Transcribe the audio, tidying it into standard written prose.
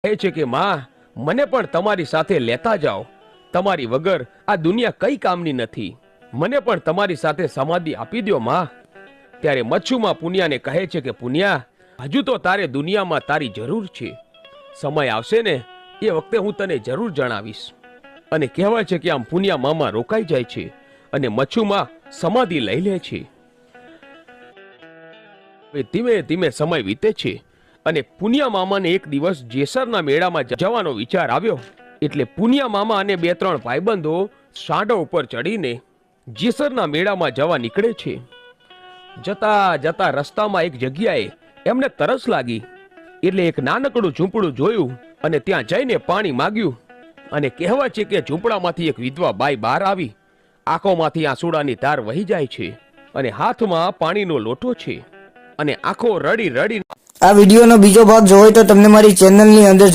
કહે છે કે માં, મને પણ તમારી સાથે લેતા જાઓ, તમારી વગર આ દુનિયા કઈ કામની નથી, મને પણ તમારી સાથે સમાધિ આપી દો માં. ત્યારે મચ્છુમાં પુનિયાને કહે છે કે પુનિયા, હજુ તો તારે દુનિયામાં તારી જરૂર છે, સમય આવશે ને એ વખતે હું તને જરૂર જણાવીશ. અને કહેવાય છે કે આમ પુનિયા મામા રોકાઈ જાય છે અને મચ્છુમાં સમાધિ લઈ લે છે. ધીમે ધીમે સમય વીતે છે અને પુનિયા મામાને એક દિવસ જેસરના મેળામાં જવાનો વિચાર આવ્યો. એટલે પુનિયા મામા અને 2-3 ભાઈબંધો સાંઢો ઉપર ચડીને જેસરના મેળામાં જવા નીકળે છે. જતા જતા રસ્તામાં એક જગ્યાએ એમને તરસ લાગી, એટલે એક નાનકડું ઝૂંપડું જોયું અને ત્યાં જઈને પાણી માંગ્યું. અને કહેવાય છે કે ઝૂંપડામાંથી એક વિધવા બાઈ બહાર આવી, આંખોમાંથી આંસુડાની ધાર વહી જાય છે અને હાથમાં પાણીનો લોટો છે અને આંખો રડી રડી. આ વિડીયોનો બીજો ભાગ જોવો તો તમને મારી ચેનલની અંદર